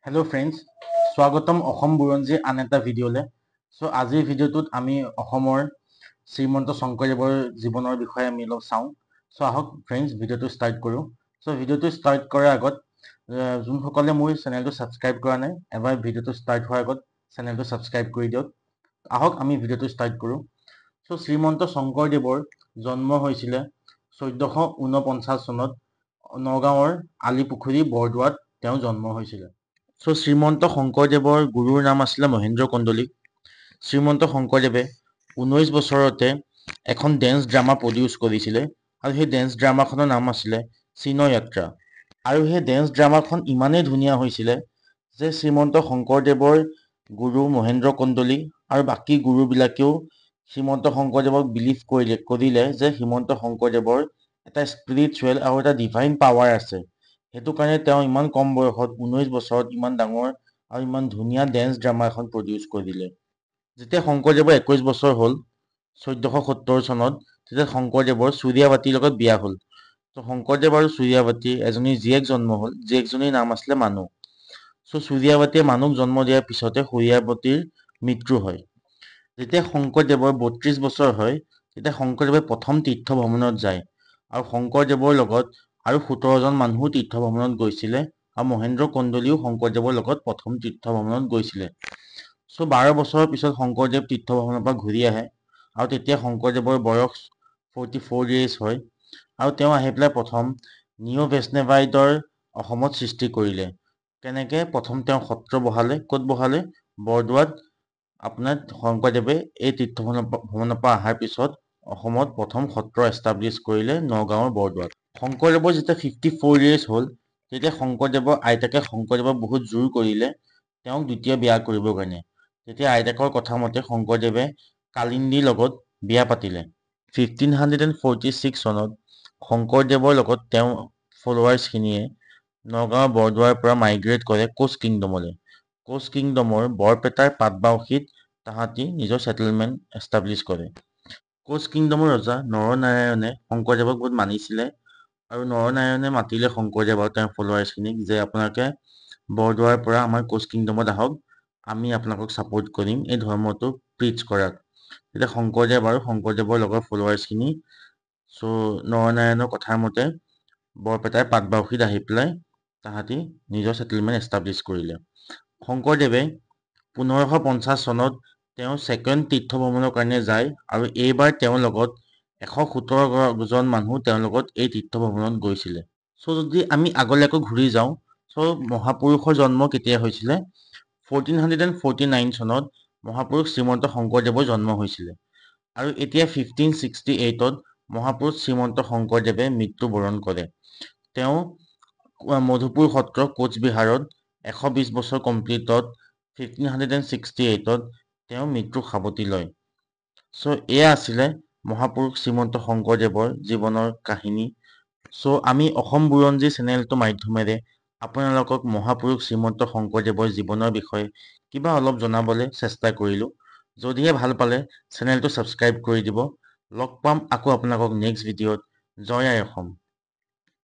Hello' friends, স্বাগতম অসম বুৰঞ্জীৰ আন এটা ভিডিঅ'লৈ। আজিৰ ভিডিঅ'টোত আমি অসমৰ শ্ৰীমন্ত শংকৰদেৱৰ জীৱনৰ বিষয়ে আমি অলপ চাওঁ। আহক ফ্ৰেণ্ডছ, ভিডিঅ'টো ষ্টাৰ্ট কৰোঁ। ভিডিঅ'টো ষ্টাৰ্ট কৰাৰ আগত যোনসকলে মোৰ চেনেলটো ছাবস্ক্ৰাইব কৰা নাই, এবাৰ ভিডিঅ'টো ষ্টাৰ্ট হোৱাৰ আগত চেনেলটো ছাবস্ক্ৰাইব কৰি দিয়ক। আহক আমি ভিডিঅ'টো ষ্টাৰ্ট কৰোঁ। শ্ৰীমন্ত শংকৰদেৱৰ জন্ম হৈছিলে 1449 চনত নগাঁৱৰ আলিপুখুৰী বৰদোৱাত তেওঁ জন্ম হৈছিলে। শ্ৰীমন্ত শংকৰদেৱৰ গুৰুৰ নাম আছিলে মহেন্দ্ৰ কন্দলী। শ্ৰীমন্ত শংকৰদেৱে 19 বছৰতে এখন ডেন্স ড্ৰামা প্ৰডিউচ কৰিছিলে আৰু সেই ডেন্স ড্ৰামাখনৰ নাম আছিলে চিনয়াত্ৰা। আৰু সেই ডেন্স ড্ৰামাখন ইমানেই ধুনীয়া হৈছিলে যে শ্ৰীমন্ত শংকৰদেৱৰ গুৰু মহেন্দ্ৰ কন্দলী আৰু বাকী গুৰুবিলাকেও শ্ৰীমন্ত শংকৰদেৱক বিলিভ কৰিলে যে শ্ৰীমন্ত শংকৰদেৱৰ এটা স্পিৰিচুৱেল আৰু এটা ডিভাইন পাৱাৰ আছে। সেইটো কাৰণে তেওঁ ইমান কম বয়সত 19 বছৰত ইমান ডাঙৰ আৰু ইমান ধুনীয়া ডেন্স ড্ৰামা এখন প্ৰডিউচ কৰিলে। যেতিয়া শংকৰদেৱৰ 21 বছৰ হ'ল 1470 চনত, তেতিয়া শংকৰদেৱৰ চুৰীয়াবাতীৰ লগত বিয়া হ'ল। শংকৰদেৱ আৰু চুৰীয়াবাতীৰ এজনী জীয়েক জন্ম হ'ল, জীয়েকজনীৰ নাম আছিলে মানু। চুৰীয়াবাতীয়ে মানুক জন্ম দিয়াৰ পিছতে চুৰীয়াবাতীৰ মৃত্যু হয়। যেতিয়া শংকৰদেৱৰ 32 বছৰ হয়, তেতিয়া শংকৰদেৱে প্ৰথম তীৰ্থ ভ্ৰমণত যায় আৰু শংকৰদেৱৰ লগত আৰু 17জন মানুহো তীৰ্থ ভ্ৰমণত গৈছিলে আৰু মহেন্দ্ৰ কন্দলীও শংকৰদেৱৰ লগত প্ৰথম তীৰ্থ ভ্ৰমণত গৈছিলে। 12 বছৰৰ পিছত শংকৰদেৱ তীৰ্থ ভ্ৰমণৰ পৰা ঘূৰি আহে আৰু তেতিয়া শংকৰদেৱৰ বয়স 44 years হয় আৰু তেওঁ আহি পেলাই প্ৰথম নিঅ' বৈষ্ণৱাইটৰ অসমত সৃষ্টি কৰিলে। কেনেকে প্ৰথম তেওঁ সত্ৰ বহালে, ক'ত বহালে? বৰদোৱাত। আপোনাৰ শংকৰদেৱে এই তীৰ্থ ভ্ৰমণৰ পৰা অহাৰ পিছত অসমত প্ৰথম সত্ৰ এষ্টাব্লিছ কৰিলে নগাঁৱৰ বৰদোৱাত। শংকৰদেৱৰ যেতিয়া 54 years হ'ল, তেতিয়া শংকৰদেৱৰ আইতাকে শংকৰদেৱক বহুত জোৰ কৰিলে তেওঁক দ্বিতীয় বিয়া কৰিবৰ কাৰণে। তেতিয়া আইতাকৰ কথা মতে শংকৰদেৱে কালিন্দীৰ লগত বিয়া পাতিলে। 1546 চনত শংকৰদেৱৰ লগত তেওঁ ফলোৱাৰ্ছখিনিয়ে নগাঁৱৰ বৰদোৱাৰ পৰা মাইগ্ৰেট কৰে কোচ কিংডমলৈ। কোচ কিংডমৰ বৰপেটাৰ পাটবাউসীত তাহাঁতি নিজৰ ছেটেলমেণ্ট এষ্টাব্লিছ কৰে। কোচ কিংডমৰ ৰজা নৰনাৰায়ণে শংকৰদেৱক বহুত মানিছিলে আৰু নৰনাৰায়ণে মাতিলে শংকৰদেৱ আৰু তেওঁৰ ফলোৱাৰ্ছখিনিক যে আপোনালোকে বৰদোৱাৰ পৰা আমাৰ কোচ কিংডমত আহক, আমি আপোনালোকক ছাপোৰ্ট কৰিম এই ধৰ্মটো প্ৰিচ কৰাত। তেতিয়া শংকৰদেৱ আৰু শংকৰদেৱৰ লগৰ ফলোৱাৰ্ছখিনি নৰনাৰায়ণৰ কথাৰ মতে বৰপেটাৰ পাটবাউসীত আহি পেলাই তাহাঁতি নিজৰ ছেটেলমেণ্ট এষ্টাব্লিছ কৰিলে। শংকৰদেৱে 1550 চনত তেওঁ ছেকেণ্ড তীৰ্থ ভ্ৰমণৰ কাৰণে যায় আৰু এইবাৰ তেওঁৰ লগত 117জন মানুহ তেওঁৰ লগত এই তীৰ্থ ভ্ৰমণত গৈছিলে। যদি আমি আগলৈ আকৌ ঘূৰি যাওঁ, মহাপুৰুষৰ জন্ম কেতিয়া হৈছিলে? 1449 চনত মহাপুৰুষ শ্ৰীমন্ত শংকৰদেৱৰ জন্ম হৈছিলে আৰু এতিয়া 1568ত মহাপুৰুষ শ্ৰীমন্ত শংকৰদেৱে মৃত্যুবৰণ কৰে। তেওঁ মধুপুৰ সত্ৰ কোচবিহাৰত 120 বছৰ কমপ্লিটত 1568ত তেওঁ মৃত্যুৰ সাৱটি লয়। এয়া আছিলে মহাপুৰুষ শ্ৰীমন্ত শংকৰদেৱৰ জীৱনৰ কাহিনী। আমি অসম বুৰঞ্জী চেনেলটোৰ মাধ্যমেৰে আপোনালোকক মহাপুৰুষ শ্ৰীমন্ত শংকৰদেৱৰ জীৱনৰ বিষয়ে কিবা অলপ জনাবলৈ চেষ্টা কৰিলোঁ। যদিহে ভাল পালে চেনেলটো ছাবস্ক্ৰাইব কৰি দিব। লগ পাম আকৌ আপোনালোকক নেক্সট ভিডিঅ'ত। জয় আই অসম।